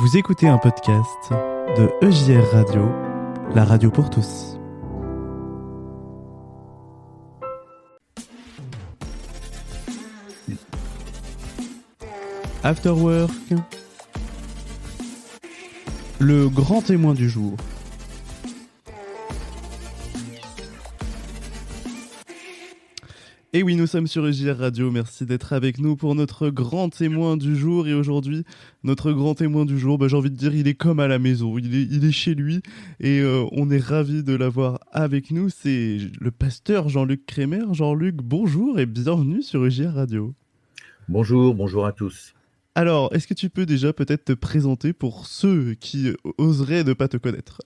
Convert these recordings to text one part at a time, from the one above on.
Vous écoutez un podcast de EJR Radio, la radio pour tous. After Work, le grand témoin du jour. Et oui, nous sommes sur EJR Radio, merci d'être avec nous pour notre grand témoin du jour. Et aujourd'hui, notre grand témoin du jour, j'ai envie de dire, il est comme à la maison, il est chez lui et on est ravis de l'avoir avec nous. C'est le pasteur Jean-Luc Crémer. Jean-Luc, bonjour et bienvenue sur EJR Radio. Bonjour à tous. Alors, est-ce que tu peux déjà peut-être te présenter pour ceux qui oseraient ne pas te connaître ?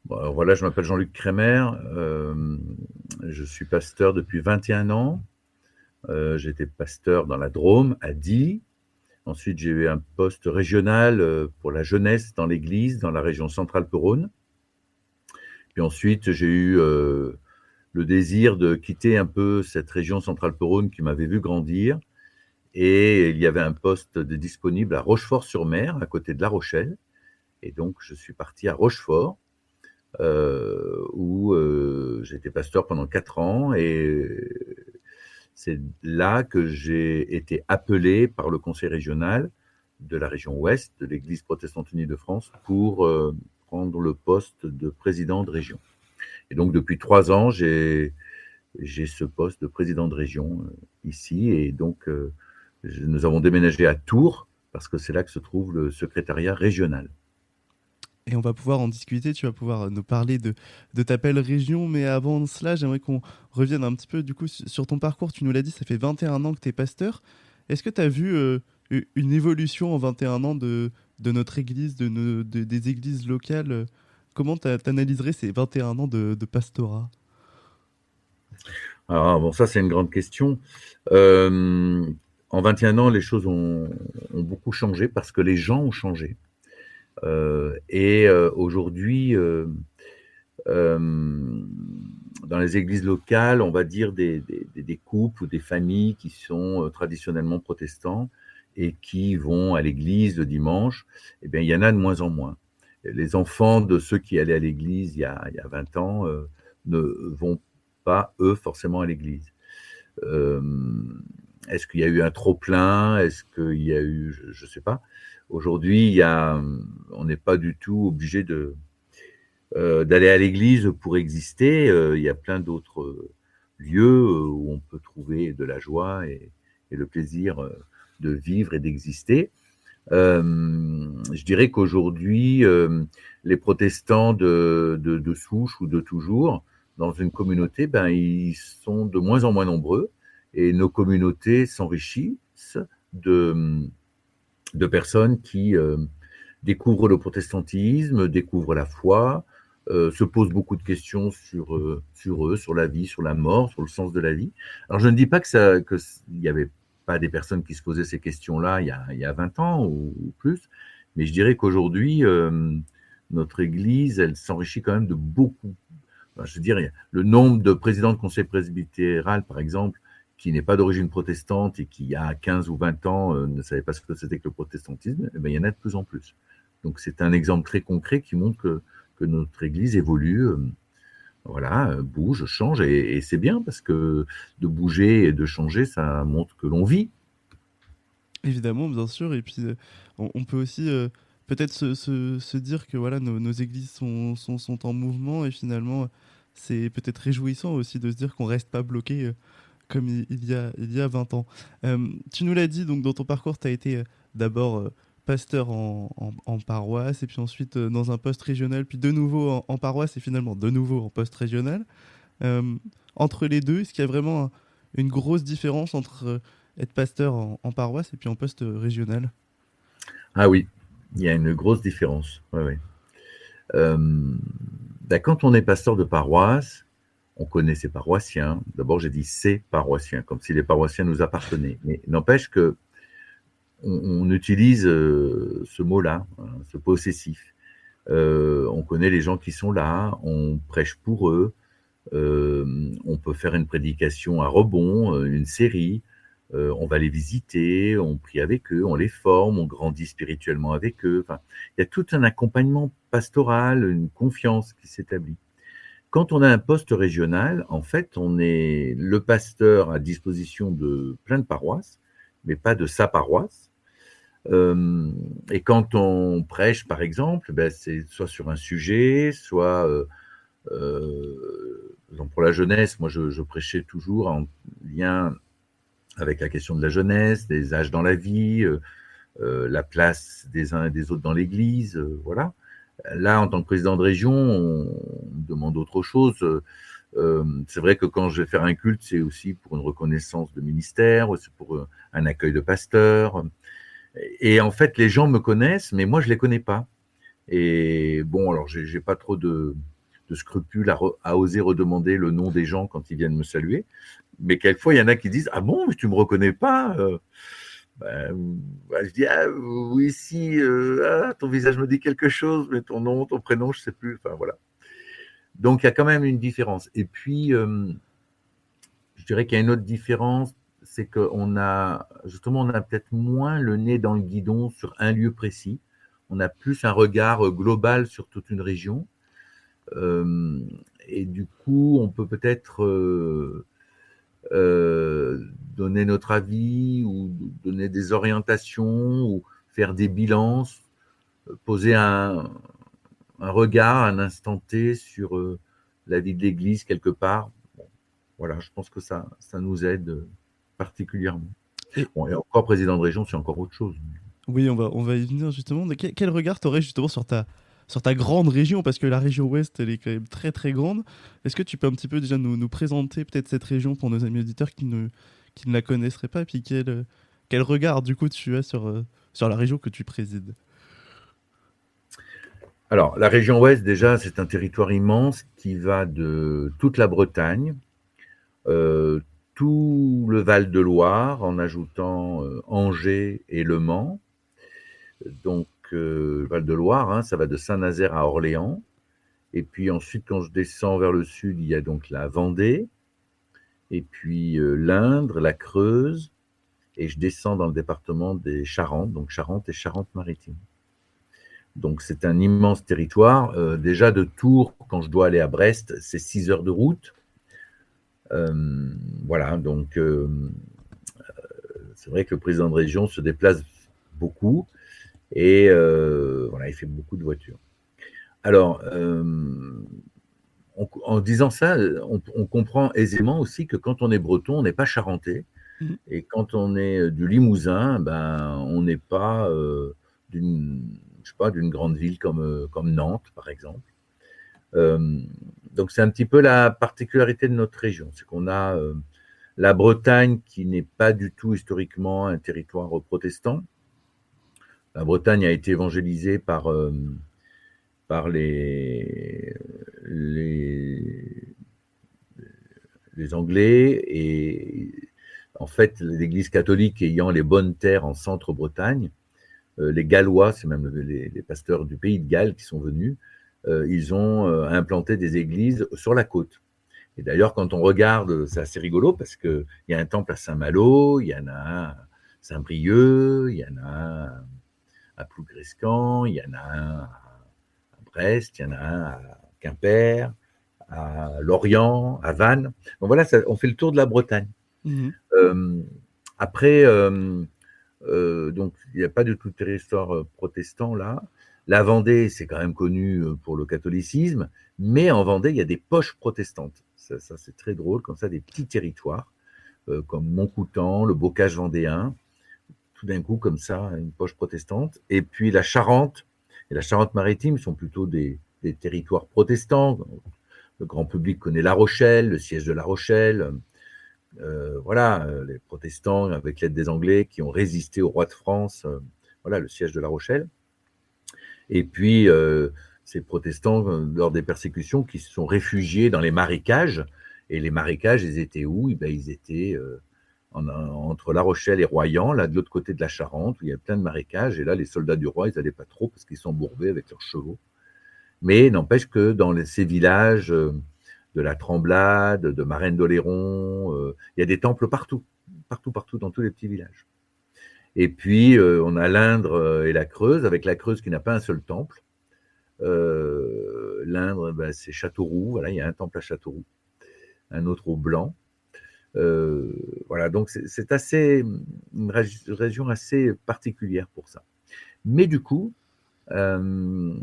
Bon, alors voilà, je m'appelle Jean-Luc Crémer, je suis pasteur depuis 21 ans. J'étais pasteur dans la Drôme, à Die. Ensuite, j'ai eu un poste régional pour la jeunesse dans l'église, dans la région Centrale-Rhône. Puis ensuite, j'ai eu le désir de quitter un peu cette région Centrale-Rhône qui m'avait vu grandir. Et il y avait un poste disponible à Rochefort-sur-Mer, à côté de La Rochelle. Et donc, je suis parti à Rochefort, où j'étais pasteur pendant 4 ans. Et c'est là que j'ai été appelé par le conseil régional de la région Ouest, de l'Église protestante unie de France, pour prendre le poste de président de région. Et donc, depuis 3 ans, j'ai ce poste de président de région ici. Et donc, nous avons déménagé à Tours, parce que c'est là que se trouve le secrétariat régional. Et on va pouvoir en discuter, tu vas pouvoir nous parler de ta belle région, mais avant cela, j'aimerais qu'on revienne un petit peu du coup sur ton parcours. Tu nous l'as dit, ça fait 21 ans que tu es pasteur. Est-ce que tu as vu une évolution en 21 ans de notre église, des églises locales ? Comment tu analyserais ces 21 ans de pastorat ? Alors bon, ça c'est une grande question. En 21 ans, les choses ont beaucoup changé parce que les gens ont changé. Aujourd'hui, dans les églises locales, on va dire des couples ou des familles qui sont traditionnellement protestants et qui vont à l'église le dimanche, eh bien, il y en a de moins en moins. Les enfants de ceux qui allaient à l'église il y a 20 ans ne vont pas, eux, forcément à l'église. Est-ce qu'il y a eu un trop-plein ? Est-ce qu'il y a eu... Je ne sais pas. Aujourd'hui, on n'est pas du tout obligé d'aller à l'église pour exister. Il y a plein d'autres lieux où on peut trouver de la joie et le plaisir de vivre et d'exister. Je dirais qu'aujourd'hui, les protestants de souche ou de toujours, dans une communauté, ils sont de moins en moins nombreux et nos communautés s'enrichissent de personnes qui découvrent le protestantisme, découvrent la foi, se posent beaucoup de questions sur eux, sur la vie, sur la mort, sur le sens de la vie. Alors je ne dis pas qu'il n'y avait pas des personnes qui se posaient ces questions-là il y a 20 ans ou plus, mais je dirais qu'aujourd'hui, notre Église, elle s'enrichit quand même de beaucoup. Je dirais, le nombre de présidents de conseil presbytéral, par exemple, qui n'est pas d'origine protestante et qui, il y a 15 ou 20 ans, ne savait pas ce que c'était que le protestantisme, il y en a de plus en plus. Donc c'est un exemple très concret qui montre que notre Église évolue, bouge, change, et c'est bien parce que de bouger et de changer, ça montre que l'on vit. Évidemment, bien sûr, et puis on peut aussi peut-être se dire que voilà, nos églises sont en mouvement, et finalement, c'est peut-être réjouissant aussi de se dire qu'on ne reste pas bloqué comme il y a 20 ans. Tu nous l'as dit, donc dans ton parcours, tu as été d'abord pasteur en paroisse, et puis ensuite dans un poste régional, puis de nouveau en paroisse, et finalement de nouveau en poste régional. Entre les deux, est-ce qu'il y a vraiment une grosse différence entre être pasteur en paroisse et puis en poste régional ? Ah oui, il y a une grosse différence. Ouais. Quand on est pasteur de paroisse, on connaît ses paroissiens. D'abord, j'ai dit ses paroissiens, comme si les paroissiens nous appartenaient. Mais n'empêche que on utilise ce mot-là, ce possessif. On connaît les gens qui sont là, on prêche pour eux, on peut faire une prédication à rebond, une série, On va les visiter, on prie avec eux, on les forme, on grandit spirituellement avec eux. Enfin, il y a tout un accompagnement pastoral, une confiance qui s'établit. Quand on a un poste régional, en fait, on est le pasteur à disposition de plein de paroisses, mais pas de sa paroisse. Et quand on prêche, par exemple, ben, c'est soit sur un sujet, soit pour la jeunesse, moi je prêchais toujours en lien avec la question de la jeunesse, des âges dans la vie, la place des uns et des autres dans l'Église, voilà. Là, en tant que président de région, on demande autre chose. C'est vrai que quand je vais faire un culte, c'est aussi pour une reconnaissance de ministère, c'est pour un accueil de pasteur. Et en fait, les gens me connaissent, mais moi, je les connais pas. Et bon, alors, j'ai pas trop de scrupules à oser redemander le nom des gens quand ils viennent me saluer. Mais quelquefois, il y en a qui disent: ah bon, mais tu me reconnais pas? Je dis: ah oui, si, ton visage me dit quelque chose, mais ton nom, ton prénom, je sais plus. Enfin voilà. Donc il y a quand même une différence. Et puis, je dirais qu'il y a une autre différence, c'est qu'on a justement, on a peut-être moins le nez dans le guidon sur un lieu précis. On a plus un regard global sur toute une région. Et du coup, on peut peut-être donner notre avis ou donner des orientations ou faire des bilans, poser un regard, un instant T sur la vie de l'Église quelque part. Bon, voilà, je pense que ça nous aide particulièrement. Et Bon, et encore président de région, c'est encore autre chose. oui, on va y venir justement. De quel regard tu aurais justement sur ta grande région? Parce que la région ouest, elle est quand même très très grande. Est-ce que tu peux un petit peu déjà nous présenter peut-être cette région pour nos amis auditeurs qui ne la connaisseraient pas? Et puis quel regard du coup tu as sur la région que tu présides? Alors, la région ouest, déjà, c'est un territoire immense qui va de toute la Bretagne, euh, tout le Val-de-Loire, en ajoutant Angers et Le Mans. Donc, Val-de-Loire, hein, ça va de Saint-Nazaire à Orléans. Et puis ensuite, quand je descends vers le sud, il y a donc la Vendée, et puis l'Indre, la Creuse, et je descends dans le département des Charentes, donc Charente et Charente-Maritime. Donc c'est un immense territoire. Déjà de Tours, quand je dois aller à Brest, c'est 6 heures de route. Voilà, donc c'est vrai que le président de région se déplace beaucoup et voilà, il fait beaucoup de voitures. Alors, en disant ça, on comprend aisément aussi que quand on est breton, on n'est pas charentais. Mhm. Et quand on est du Limousin, ben, on n'est pas d'une, je sais pas, d'une grande ville comme Nantes, par exemple. Euh, donc c'est un petit peu la particularité de notre région, c'est qu'on a la Bretagne qui n'est pas du tout historiquement un territoire protestant. La Bretagne a été évangélisée par les Anglais et en fait l'Église catholique ayant les bonnes terres en centre-Bretagne, les Gallois, c'est même les pasteurs du pays de Galles qui sont venus, ils ont implanté des églises sur la côte. Et d'ailleurs, quand on regarde, c'est assez rigolo parce qu'il y a un temple à Saint-Malo, il y en a un à Saint-Brieuc, il y en a un à Plougrescan, il y en a un à Brest, il y en a un à Quimper, à Lorient, à Vannes. Donc voilà, on fait le tour de la Bretagne. Mhm. Euh, Après, donc il n'y a pas du tout de territoire protestant là. La Vendée, c'est quand même connu pour le catholicisme, mais en Vendée, il y a des poches protestantes. Ça c'est très drôle, comme ça, des petits territoires, comme Montcoutan, le Bocage vendéen, tout d'un coup, comme ça, une poche protestante. Et puis la Charente et la Charente-Maritime sont plutôt des territoires protestants. Le grand public connaît La Rochelle, le siège de La Rochelle. Voilà, les protestants, avec l'aide des Anglais, qui ont résisté au roi de France, voilà, le siège de La Rochelle. Et puis, ces protestants, lors des persécutions, qui se sont réfugiés dans les marécages. Et les marécages, ils étaient où? Eh ben, ils étaient entre La Rochelle et Royan, là, de l'autre côté de la Charente, où il y a plein de marécages. Et là, les soldats du roi, ils n'allaient pas trop parce qu'ils sont embourbés avec leurs chevaux. Mais n'empêche que dans ces villages de la Tremblade, de Marennes d'Oléron, il y a des temples partout, partout, dans tous les petits villages. Et puis, on a l'Indre et la Creuse, avec la Creuse qui n'a pas un seul temple. L'Indre, c'est Châteauroux, voilà, il y a un temple à Châteauroux, un autre au Blanc. Voilà, donc c'est une région assez particulière pour ça. Mais du coup, un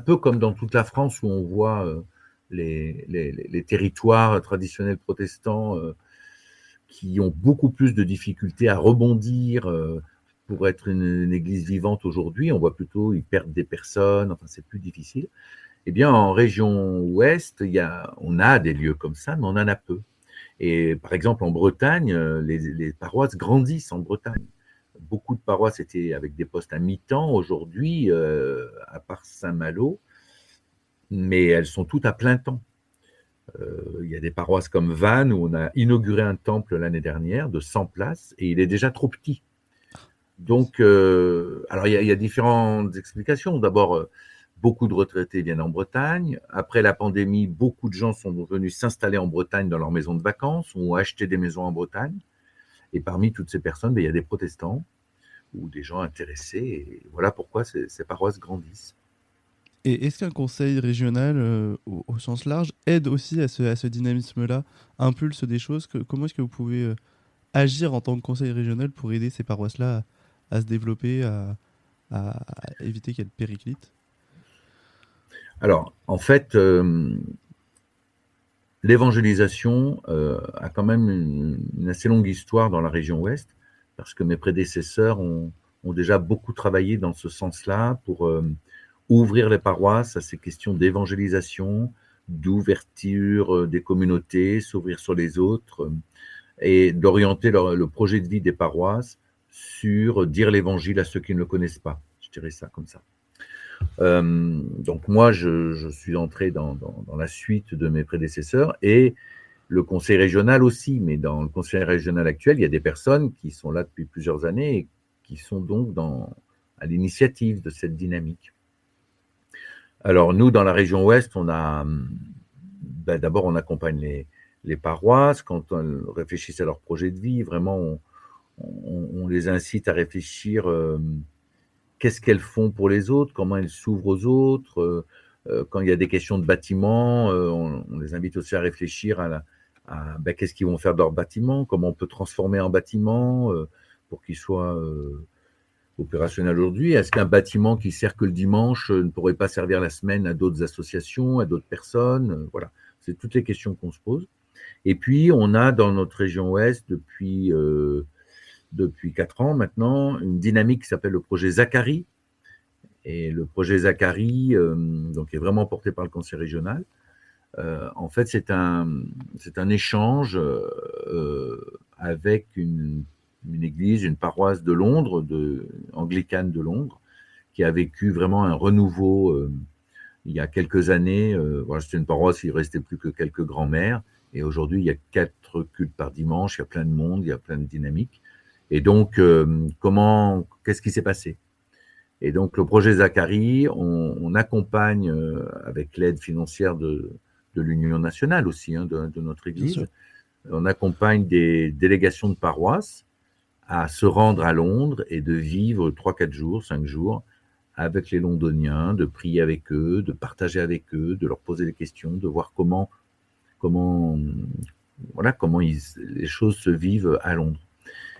peu comme dans toute la France où on voit les territoires traditionnels protestants qui ont beaucoup plus de difficultés à rebondir pour être une église vivante aujourd'hui, on voit plutôt ils perdent des personnes, enfin c'est plus difficile. Eh bien, en région ouest, on a des lieux comme ça, mais on en a peu. Et par exemple, en Bretagne, les paroisses grandissent en Bretagne. Beaucoup de paroisses étaient avec des postes à mi-temps aujourd'hui, à part Saint-Malo, mais elles sont toutes à plein temps. Il y a des paroisses comme Vannes où on a inauguré un temple l'année dernière de 100 places et il est déjà trop petit. Donc, alors il y a différentes explications. D'abord, beaucoup de retraités viennent en Bretagne. Après la pandémie, beaucoup de gens sont venus s'installer en Bretagne dans leur maison de vacances ou ont acheté des maisons en Bretagne. Et parmi toutes ces personnes, il y a des protestants ou des gens intéressés. Et voilà pourquoi ces paroisses grandissent. Et est-ce qu'un conseil régional, au sens large, aide aussi à ce dynamisme-là, impulse des choses comment est-ce que vous pouvez agir en tant que conseil régional pour aider ces paroisses-là à se développer, à éviter qu'elles périclitent? Alors, en fait, l'évangélisation a quand même une assez longue histoire dans la région ouest, parce que mes prédécesseurs ont déjà beaucoup travaillé dans ce sens-là pour ouvrir les paroisses à ces questions d'évangélisation, d'ouverture des communautés, s'ouvrir sur les autres, et d'orienter le projet de vie des paroisses sur dire l'évangile à ceux qui ne le connaissent pas. Je dirais ça comme ça. Donc moi, je suis entré dans la suite de mes prédécesseurs et le conseil régional aussi, mais dans le conseil régional actuel, il y a des personnes qui sont là depuis plusieurs années et qui sont donc à l'initiative de cette dynamique. Alors nous, dans la région ouest, d'abord on accompagne les paroisses quand elles réfléchissent à leur projet de vie. Vraiment, on les incite à réfléchir qu'est-ce qu'elles font pour les autres, comment elles s'ouvrent aux autres. Quand il y a des questions de bâtiment, on les invite aussi à réfléchir qu'est-ce qu'ils vont faire de leur bâtiment, comment on peut transformer un bâtiment pour qu'il soit opérationnel aujourd'hui. Est-ce qu'un bâtiment qui sert que le dimanche ne pourrait pas servir la semaine à d'autres associations, à d'autres personnes? Voilà, c'est toutes les questions qu'on se pose. Et puis, on a dans notre région ouest, depuis 4 ans maintenant, une dynamique qui s'appelle le projet Zacharie. Et le projet Zacharie, donc, est vraiment porté par le conseil régional. En fait, c'est un échange avec une église, une paroisse de Londres, anglicane de Londres, qui a vécu vraiment un renouveau il y a quelques années. Voilà, c'était une paroisse, il ne restait plus que quelques grands-mères. Et aujourd'hui, il y a 4 cultes par dimanche, il y a plein de monde, il y a plein de dynamique. Et donc, qu'est-ce qui s'est passé? Et donc, le projet Zacharie, on accompagne avec l'aide financière de l'Union nationale aussi, de notre Église. On accompagne des délégations de paroisses à se rendre à Londres et de vivre 3-4 jours, 5 jours avec les Londoniens, de prier avec eux, de partager avec eux, de leur poser des questions, de voir comment les choses se vivent à Londres.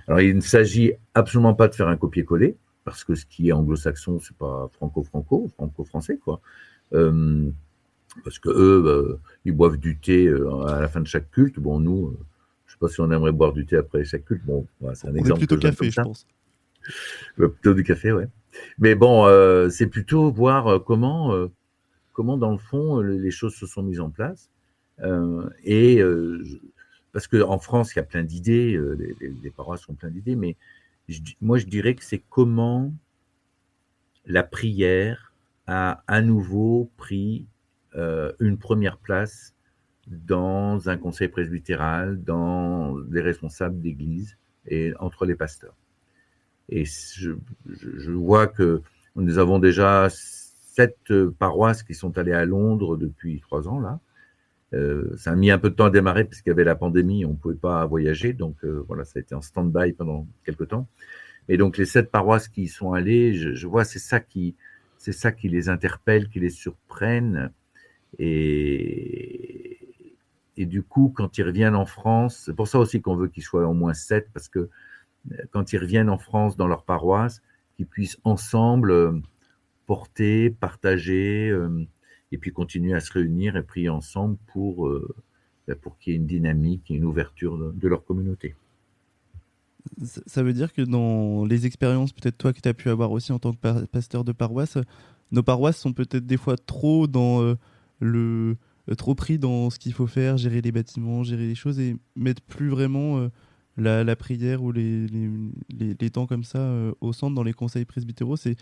Alors, il ne s'agit absolument pas de faire un copier-coller, parce que ce qui est anglo-saxon, c'est pas franco-français, quoi. Parce que eux, ils boivent du thé à la fin de chaque culte. Bon, nous, je sais pas si on aimerait boire du thé après chaque culte. Bon, voilà, c'est un exemple plutôt que je donne café, comme je ça. pense. Plutôt du café, ouais. Mais bon, c'est plutôt voir comment, dans le fond, les choses se sont mises en place. Parce qu'en France, il y a plein d'idées, les paroisses ont plein d'idées, mais moi, je dirais que c'est comment la prière a à nouveau pris une première place dans un conseil presbytéral, dans les responsables d'église et entre les pasteurs. Et je vois que nous avons déjà 7 paroisses qui sont allées à Londres depuis 3 ans, là, Ça a mis un peu de temps à démarrer parce qu'il y avait la pandémie, on ne pouvait pas voyager, donc voilà, ça a été en stand-by pendant quelques temps. Et donc les 7 paroisses qui y sont allées, je vois, c'est ça qui les interpelle, qui les surprennent. Et, et du coup, quand ils reviennent en France, c'est pour ça aussi qu'on veut qu'ils soient au moins 7, parce que quand ils reviennent en France dans leur paroisse, qu'ils puissent ensemble porter, partager, et puis continuer à se réunir et prier ensemble pour qu'il y ait une dynamique et une ouverture de leur communauté. Ça veut dire que dans les expériences, peut-être toi que tu as pu avoir aussi en tant que pasteur de paroisse, nos paroisses sont peut-être des fois trop dans le trop pris dans ce qu'il faut faire, gérer les bâtiments, gérer les choses et mettre plus vraiment la prière ou les temps comme ça au centre dans les conseils presbytéraux. C'est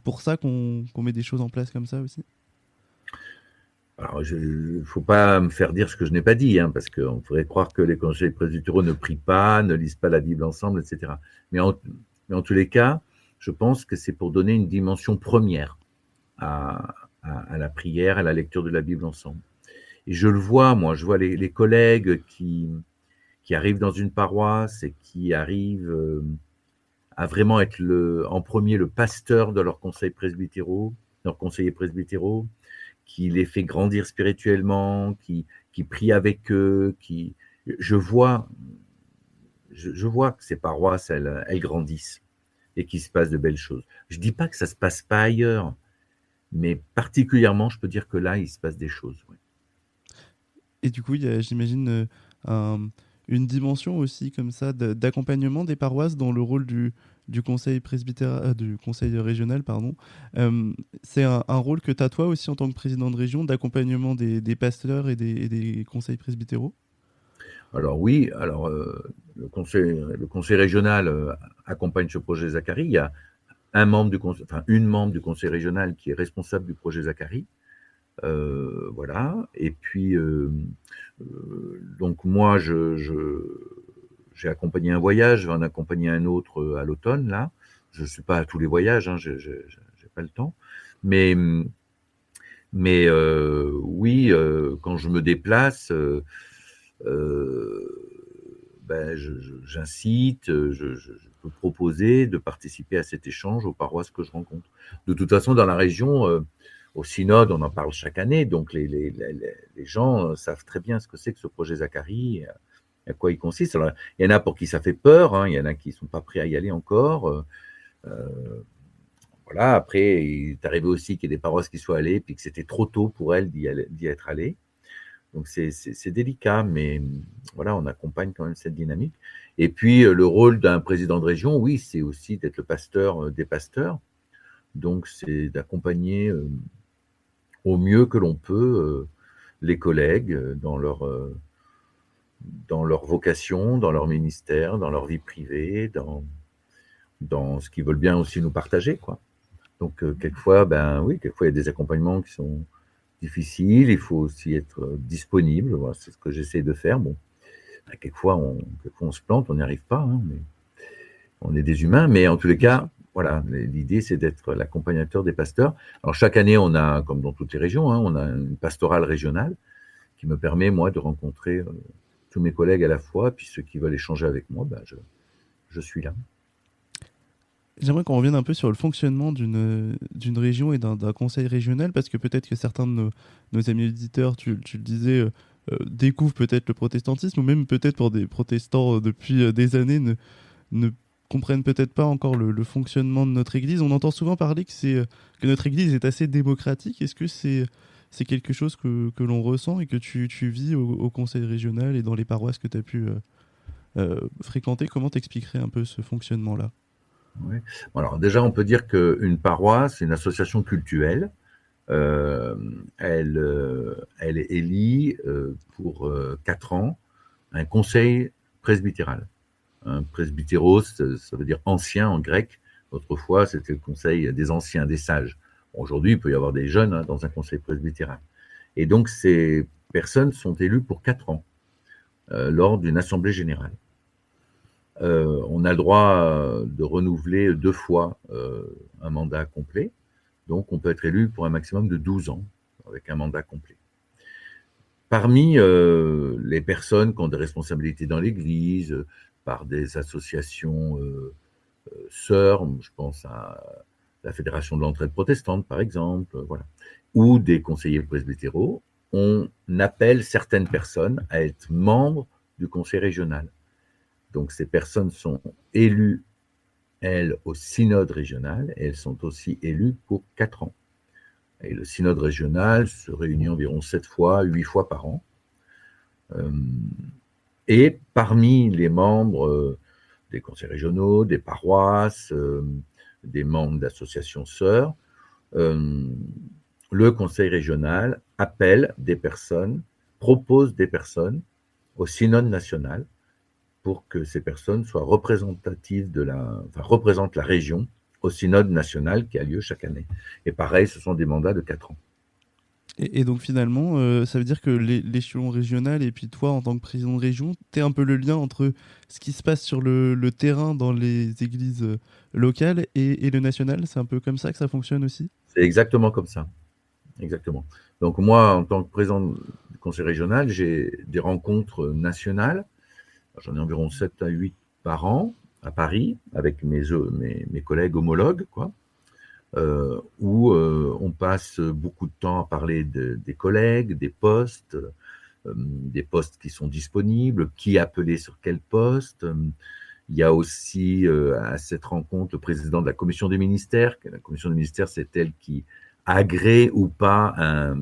pour ça qu'on met des choses en place comme ça aussi. Alors, il ne faut pas me faire dire ce que je n'ai pas dit, hein, parce qu'on pourrait croire que les conseillers presbytéraux ne prient pas, ne lisent pas la Bible ensemble, etc. Mais en tous les cas, je pense que c'est pour donner une dimension première à la prière, à la lecture de la Bible ensemble. Et je le vois, moi, je vois les collègues qui arrivent dans une paroisse et qui arrivent à vraiment être en premier le pasteur de leurs conseils presbytéraux, leurs conseillers presbytéraux, qui les fait grandir spirituellement, qui prie avec eux, je vois, je vois que ces paroisses, elles grandissent et qu'il se passe de belles choses. Je dis pas que ça se passe pas ailleurs, mais particulièrement, je peux dire que là, il se passe des choses. Ouais. Et du coup, il y a, j'imagine, un- une dimension aussi comme ça d'accompagnement des paroisses dans le rôle du conseil du conseil régional, pardon. C'est un rôle que tu as toi aussi en tant que président de région, d'accompagnement des pasteurs et des conseils presbytéraux. Alors oui, alors le conseil régional accompagne ce projet Zacharie. Il y a un membre du conseil, enfin une membre du conseil régional qui est responsable du projet Zacharie. Voilà. Et puis, donc moi, j'ai accompagné un voyage, je vais en accompagner un autre à l'automne, là. Je ne suis pas à tous les voyages, hein, j'ai pas le temps. Mais, oui, quand je me déplace, euh, ben, j'incite, je peux proposer de participer à cet échange aux paroisses que je rencontre. De toute façon, dans la région, au synode, on en parle chaque année, donc les gens savent très bien ce que c'est que ce projet Zacharie, à quoi il consiste. Alors, il y en a pour qui ça fait peur, hein, il y en a qui ne sont pas prêts à y aller encore. Voilà, après, il est arrivé aussi qu'il y ait des paroisses qui soient allées, puis que c'était trop tôt pour elles d'y être allées. Donc c'est délicat, mais voilà, on accompagne quand même cette dynamique. Et puis le rôle d'un président de région, oui, c'est aussi d'être le pasteur des pasteurs. Donc c'est d'accompagner au mieux que l'on peut les collègues dans leur vocation, dans leur ministère, dans leur vie privée, dans ce qu'ils veulent bien aussi nous partager, quoi. Donc quelquefois, ben oui, quelquefois il y a des accompagnements qui sont difficiles, il faut aussi être disponible, voilà, c'est ce que j'essaie de faire. Bon, quelquefois on se plante, on n'y arrive pas, hein, mais on est des humains, mais en tous les Bien sûr. cas, voilà, l'idée c'est d'être l'accompagnateur des pasteurs. Alors chaque année, on a, comme dans toutes les régions, hein, on a une pastorale régionale qui me permet, moi, de rencontrer tous mes collègues à la fois, puis ceux qui veulent échanger avec moi, ben, je suis là. J'aimerais qu'on revienne un peu sur le fonctionnement d'une région et d'un conseil régional, parce que peut-être que certains de nos amis éditeurs, tu le disais, découvrent peut-être le protestantisme, ou même peut-être pour des protestants depuis des années, ne comprennent peut-être pas encore le fonctionnement de notre Église. On entend souvent parler que notre Église est assez démocratique. Est-ce que c'est quelque chose que l'on ressent et que tu vis au conseil régional et dans les paroisses que tu as pu fréquenter? Comment t'expliquerais un peu ce fonctionnement-là? Ouais. Bon, alors déjà, on peut dire qu'une paroisse, c'est une association cultuelle. Euh, elle élit pour 4 ans un conseil presbytéral. Un presbytéros, ça veut dire ancien en grec. Autrefois, c'était le conseil des anciens, des sages. Bon, aujourd'hui, il peut y avoir des jeunes hein, dans un conseil presbytéral. Et donc, ces personnes sont élues pour 4 ans lors d'une assemblée générale. On a le droit de renouveler 2 fois un mandat complet. Donc, on peut être élu pour un maximum de 12 ans avec un mandat complet. Parmi les personnes qui ont des responsabilités dans l'Église, par des associations sœurs, je pense à la Fédération de l'entraide protestante, par exemple, voilà, ou des conseillers presbytéraux, on appelle certaines personnes à être membres du conseil régional. Donc ces personnes sont élues, elles, au synode régional, et elles sont aussi élues pour 4 ans. Et le synode régional se réunit environ 7 fois, 8 fois par an. Et parmi les membres des conseils régionaux, des paroisses, des membres d'associations sœurs, le conseil régional appelle des personnes, propose des personnes au synode national pour que ces personnes soient représentatives représentent la région au synode national qui a lieu chaque année. Et pareil, ce sont des mandats de 4 ans. Et donc finalement, ça veut dire que l'échelon régional et puis toi, en tant que président de région, tu es un peu le lien entre ce qui se passe sur le terrain dans les églises locales et le national. C'est un peu comme ça que ça fonctionne aussi? C'est exactement comme ça. Exactement. Donc moi, en tant que président du conseil régional, j'ai des rencontres nationales. J'en ai environ 7 à 8 par an à Paris avec mes collègues homologues, quoi, où on passe beaucoup de temps à parler des collègues, des postes qui sont disponibles, qui appeler sur quel poste. Il y a aussi à cette rencontre le président de la commission des ministères. La commission des ministères, c'est elle qui agrée ou pas un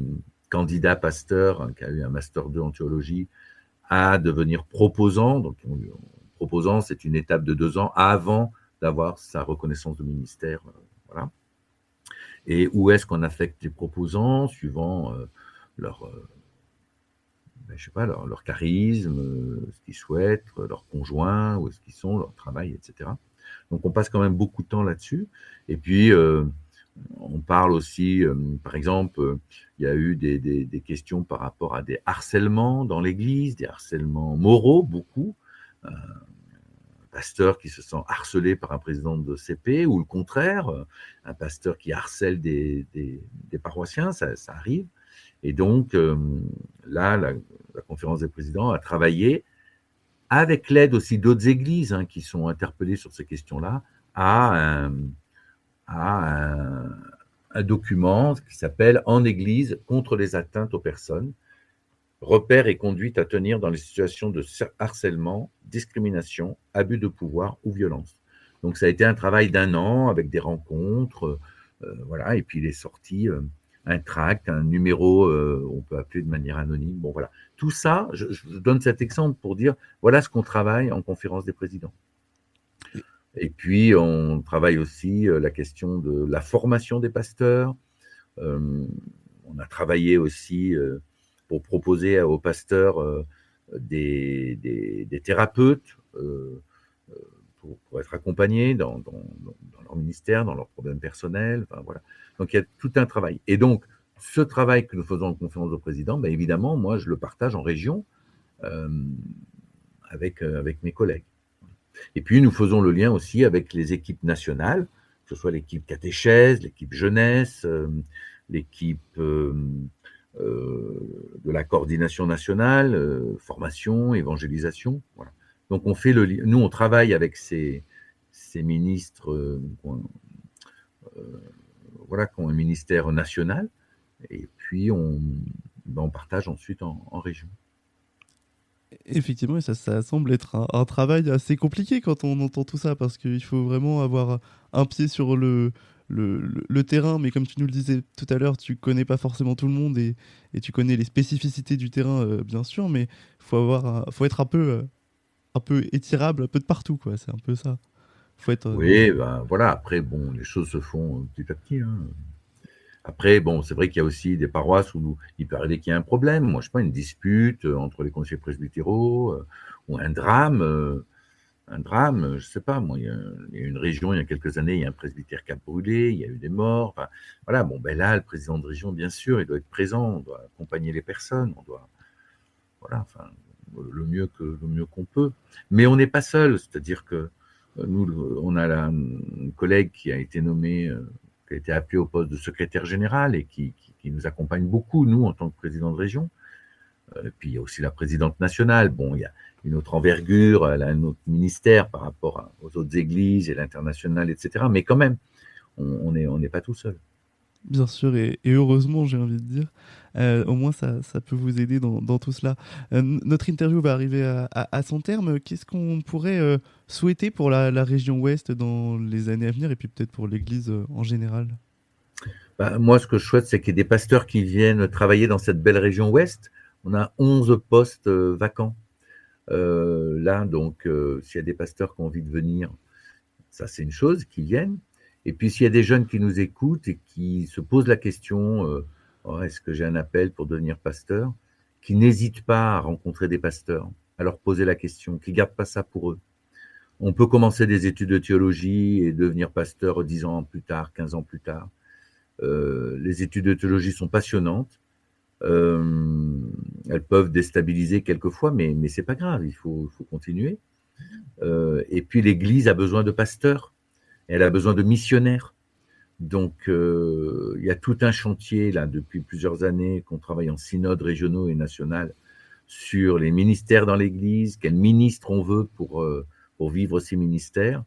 candidat pasteur qui a eu un master 2 en théologie à devenir proposant. Donc, proposant, c'est une étape de 2 ans avant d'avoir sa reconnaissance de ministère. Voilà. Et où est-ce qu'on affecte les proposants suivant leur, je sais pas, leur charisme, ce qu'ils souhaitent, leur conjoint, où est-ce qu'ils sont, leur travail, etc. Donc on passe quand même beaucoup de temps là-dessus. Et puis on parle aussi, par exemple, il y a eu des questions par rapport à des harcèlements dans l'Église, des harcèlements moraux, beaucoup. Pasteur qui se sent harcelé par un président de CP, ou le contraire, un pasteur qui harcèle des paroissiens, ça arrive. Et donc, là, la conférence des présidents a travaillé, avec l'aide aussi d'autres églises qui sont interpellées sur ces questions-là, à un document qui s'appelle « En Église contre les atteintes aux personnes », repères et conduites à tenir dans les situations de harcèlement, discrimination, abus de pouvoir ou violence. Donc ça a été un travail d'1 an avec des rencontres, voilà, et puis il est sorti un tract, un numéro, on peut appeler de manière anonyme. Bon voilà, tout ça, je donne cet exemple pour dire voilà ce qu'on travaille en conférence des présidents. Et puis on travaille aussi la question de la formation des pasteurs. On a travaillé aussi pour proposer aux pasteurs des thérapeutes pour être accompagnés dans leur ministère, dans leurs problèmes personnels. Enfin, voilà. Donc il y a tout un travail. Et donc, ce travail que nous faisons en conférence de présidents, ben, évidemment, moi, je le partage en région euh, avec mes collègues. Et puis, nous faisons le lien aussi avec les équipes nationales, que ce soit l'équipe catéchèse, l'équipe jeunesse, l'équipe de la coordination nationale, formation, évangélisation. Voilà. Donc on fait nous on travaille avec ces ministres voilà, qui ont un ministère national, et puis on partage ensuite en région. Effectivement, et ça semble être un travail assez compliqué quand on entend tout ça, parce qu'il faut vraiment avoir un pied sur le terrain, mais comme tu nous le disais tout à l'heure, tu connais pas forcément tout le monde et tu connais les spécificités du terrain, bien sûr, mais faut être un peu étirable, un peu de partout, quoi. C'est un peu ça. Faut être. Oui, ben voilà, après, bon, les choses se font petit à petit. Après, bon, c'est vrai qu'il y a aussi des paroisses où il peut arriver qu'il y ait un problème. Moi, je sais pas, une dispute entre les conseillers presbytéraux, ou un drame, je sais pas, moi, il y a une région, il y a quelques années, il y a un presbytère qui a brûlé, il y a eu des morts. Enfin, voilà, bon, ben là, le président de région, bien sûr, il doit être présent, on doit accompagner les personnes, on doit, voilà, enfin, le mieux qu'on peut. Mais on n'est pas seul, c'est-à-dire que nous, on a une collègue qui a été nommée, qui a été appelée au poste de secrétaire général et qui nous accompagne beaucoup, nous, en tant que président de région. Puis il y a aussi la présidente nationale. Bon, il y a une autre envergure, elle a un autre ministère par rapport aux autres églises et l'international, etc. Mais quand même, on n'est pas tout seul. Bien sûr, et heureusement, j'ai envie de dire. Au moins, ça peut vous aider dans tout cela. Notre interview va arriver à son terme. Qu'est-ce qu'on pourrait souhaiter pour la région Ouest dans les années à venir et puis peut-être pour l'Église en général? Bah, moi, ce que je souhaite, c'est qu'il y ait des pasteurs qui viennent travailler dans cette belle région ouest. On a 11 postes vacants là, donc s'il y a des pasteurs qui ont envie de venir, ça c'est une chose, qui viennent. Et puis s'il y a des jeunes qui nous écoutent et qui se posent la question, oh, est-ce que j'ai un appel pour devenir pasteur, qui n'hésitent pas à rencontrer des pasteurs, à leur poser la question, qui ne gardent pas ça pour eux. On peut commencer des études de théologie et devenir pasteur 10 ans plus tard, 15 ans plus tard. Les études de théologie sont passionnantes. Elles peuvent déstabiliser quelquefois, mais c'est pas grave, il faut continuer. Et puis l'Église a besoin de pasteurs, elle a besoin de missionnaires. Donc il y a tout un chantier là depuis plusieurs années qu'on travaille en synode régionaux et national sur les ministères dans l'Église, quels ministres on veut pour vivre ces ministères.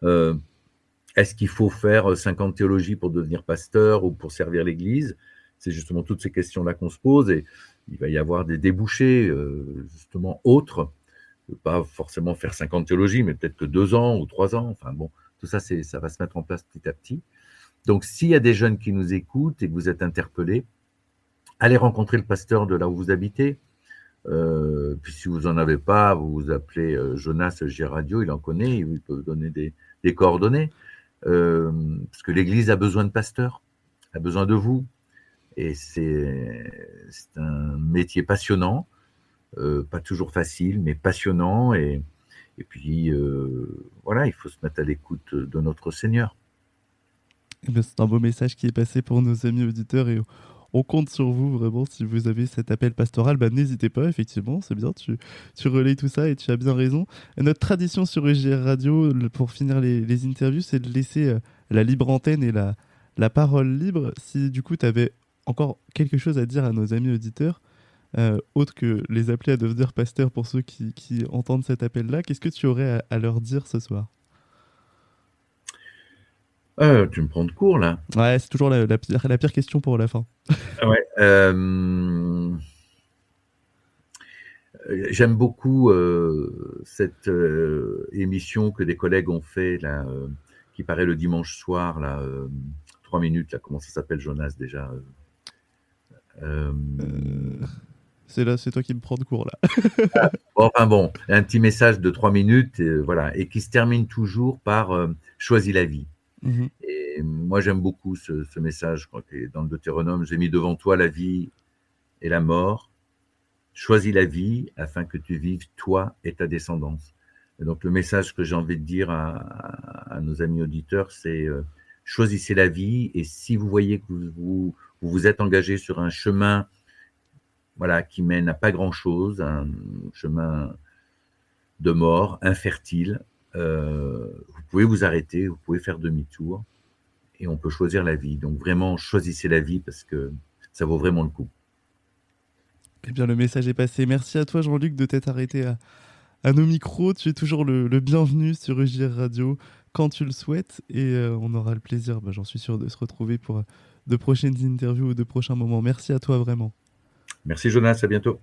Est-ce qu'il faut faire 50 théologies pour devenir pasteur ou pour servir l'Église? C'est justement toutes ces questions-là qu'on se pose et il va y avoir des débouchés justement autres. Pas forcément faire 50 théologies, mais peut-être que 2 ans ou 3 ans. Enfin bon, tout ça, ça va se mettre en place petit à petit. Donc s'il y a des jeunes qui nous écoutent et que vous êtes interpellés, allez rencontrer le pasteur de là où vous habitez. Puis si vous n'en avez pas, vous vous appelez Jonas J Radio, il en connaît, il peut vous donner des coordonnées. Parce que l'Église a besoin de pasteurs, a besoin de vous. Et c'est un métier passionnant, pas toujours facile, mais passionnant. Et puis, voilà, il faut se mettre à l'écoute de notre Seigneur. Eh bien, c'est un beau message qui est passé pour nos amis auditeurs et on compte sur vous vraiment. Si vous avez cet appel pastoral, bah, n'hésitez pas, effectivement, c'est bien, tu relayes tout ça et tu as bien raison. Et notre tradition sur EJR Radio, pour finir les interviews, c'est de laisser la libre antenne et la parole libre. Si du coup tu avais encore quelque chose à dire à nos amis auditeurs, autre que les appeler à devenir pasteurs pour ceux qui entendent cet appel-là, qu'est-ce que tu aurais à leur dire ce soir? Tu me prends de court, là. Ouais, c'est toujours la pire question pour la fin. Ouais. J'aime beaucoup cette émission que des collègues ont fait, là, qui paraît le dimanche soir, là, 3 minutes, là, comment ça s'appelle, Jonas, déjà Euh, c'est toi qui me prends de court là. Enfin bon, un petit message de 3 minutes, voilà, et qui se termine toujours par choisis la vie. Mhm. Et moi, j'aime beaucoup ce message, je crois que dans le Deutéronome, j'ai mis devant toi la vie et la mort. Choisis la vie afin que tu vives, toi et ta descendance. Et donc, le message que j'ai envie de dire à nos amis auditeurs, c'est choisissez la vie. Et si vous voyez que vous êtes engagé sur un chemin, voilà, qui mène à pas grand-chose, un chemin de mort, infertile, vous pouvez vous arrêter, vous pouvez faire demi-tour et on peut choisir la vie. Donc vraiment, choisissez la vie parce que ça vaut vraiment le coup. Eh bien, le message est passé. Merci à toi, Jean-Luc, de t'être arrêté à nos micros. Tu es toujours le bienvenu sur EJR Radio quand tu le souhaites. Et on aura le plaisir, bah, j'en suis sûr, de se retrouver pour de prochaines interviews ou de prochains moments. Merci à toi, vraiment. Merci Jonas, à bientôt.